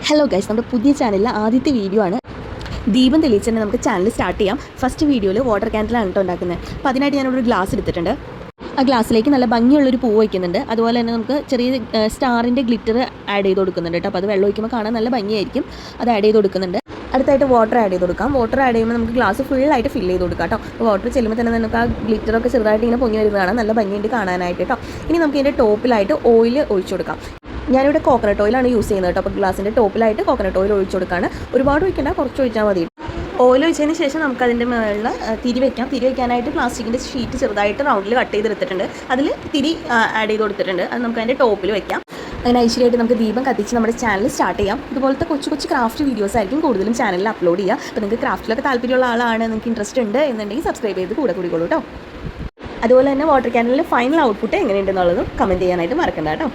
Hello guys, നമ്മുടെ പുതിയ ചാനലിലെ ആദ്യത്തെ വീഡിയോ ആണ്. ദീപം തെളിയിച്ച് തന്നെ നമുക്ക് ചാനൽ സ്റ്റാർട്ട് ചെയ്യാം. ഫസ്റ്റ് വീഡിയോയിൽ വാട്ടർ ക്യാൻഡിലാണ് കേട്ടോ ഉണ്ടാക്കുന്നത്. അപ്പോൾ അതിനായിട്ട് ഞാനിവിടെ ഒരു ഗ്ലാസ് എടുത്തിട്ടുണ്ട്. ആ ഗ്ലാസ്സിലേക്ക് നല്ല ഭംഗിയുള്ളൊരു പൂ വയ്ക്കുന്നുണ്ട്. അതുപോലെ തന്നെ നമുക്ക് ചെറിയ സ്റ്റാറിൻ്റെ ഗ്ലിറ്റർ ആഡ് ചെയ്ത് കൊടുക്കുന്നുണ്ട് കേട്ടോ. അപ്പോൾ അത് വെള്ളം ഒഴിക്കുമ്പോൾ കാണാൻ നല്ല ഭംഗിയായിരിക്കും. അത് ആഡ് ചെയ്ത് കൊടുക്കുന്നുണ്ട്. അടുത്തായിട്ട് വാട്ടർ ആഡ് ചെയ്ത് കൊടുക്കാം. വാട്ടർ ആഡ് ചെയ്യുമ്പോൾ നമുക്ക് ഗ്ലാസ് ഫുള്ളായിട്ട് ഫില്ല് ചെയ്ത് കൊടുക്കാം കേട്ടോ. അപ്പോൾ വാട്ടർ ചെല്ലുമ്പോൾ തന്നെ നമുക്ക് ആ ഗ്ലിറ്ററൊക്കെ ചെറുതായിട്ട് ഇങ്ങനെ പൊങ്ങി വരുന്നതാണ്. നല്ല ഭംഗിയുണ്ട് കാണാനായിട്ട് കേട്ടോ. ഇനി നമുക്ക് ഇതിൻ്റെ ടോപ്പിലായിട്ട് ഓയിൽ ഒഴിച്ചു കൊടുക്കാം. ഞാനിവിടെ കോക്കനട്ട് ഓയിലാണ് യൂസ് ചെയ്യുന്നത് കേട്ടോ. അപ്പോൾ ഗ്ലാസിൻ്റെ ടോപ്പിലായിട്ട് കോക്കനട്ട് ഓയിൽ ഒഴിച്ചു കൊടുക്കുകയാണ്. ഒരുപാട് ഒഴിക്കേണ്ട, കുറച്ച് ഒഴിച്ചാൽ മതി. ഓയിൽ ഒഴിച്ചതിന് ശേഷം നമുക്ക് അതിൻ്റെ മുകളിൽ തിരി വയ്ക്കാം. തിരി വയ്ക്കാനായിട്ട് പ്ലാസ്റ്റിക്കിൻ്റെ ഷീറ്റ് ചെറുതായിട്ട് റൗണ്ടിൽ കട്ട് ചെയ്തെടുത്തിട്ടുണ്ട്. അതിൽ തിരി ആഡ് ചെയ്ത് കൊടുത്തിട്ടുണ്ട്. അത് നമുക്ക് അതിൻ്റെ ടോപ്പിൽ വയ്ക്കാം. അങ്ങനെ ഐശ്വര്യമായിട്ട് നമുക്ക് ദീപം കത്തിച്ച് നമ്മുടെ ചാനൽ സ്റ്റാർട്ട് ചെയ്യാം. ഇതുപോലത്തെ കൊച്ചു കൊച്ചു ക്രാഫ്റ്റ് വീഡിയോസ് ആയിരിക്കും കൂടുതലും ചാനലിൽ അപ്ലോഡ് ചെയ്യുക. അപ്പോൾ നിങ്ങൾക്ക് ക്രാഫ്റ്റിലൊക്കെ താല്പര്യമുള്ള ആളാണ്, നിങ്ങൾക്ക് ഇൻട്രസ്റ്റ് ഉണ്ട് എന്നുണ്ടെങ്കിൽ സബ്സ്ക്രൈബ് ചെയ്ത് കൂടിക്കോളൂ കേട്ടോ. അതുപോലെ തന്നെ വാട്ടർ ക്യാനിലെ ഫൈനൽ ഔട്ട്പുട്ട് എങ്ങനെയുണ്ടെന്നുള്ളതും കമൻറ്റ് ചെയ്യാനായിട്ട് മറക്കണ്ട കേട്ടോ.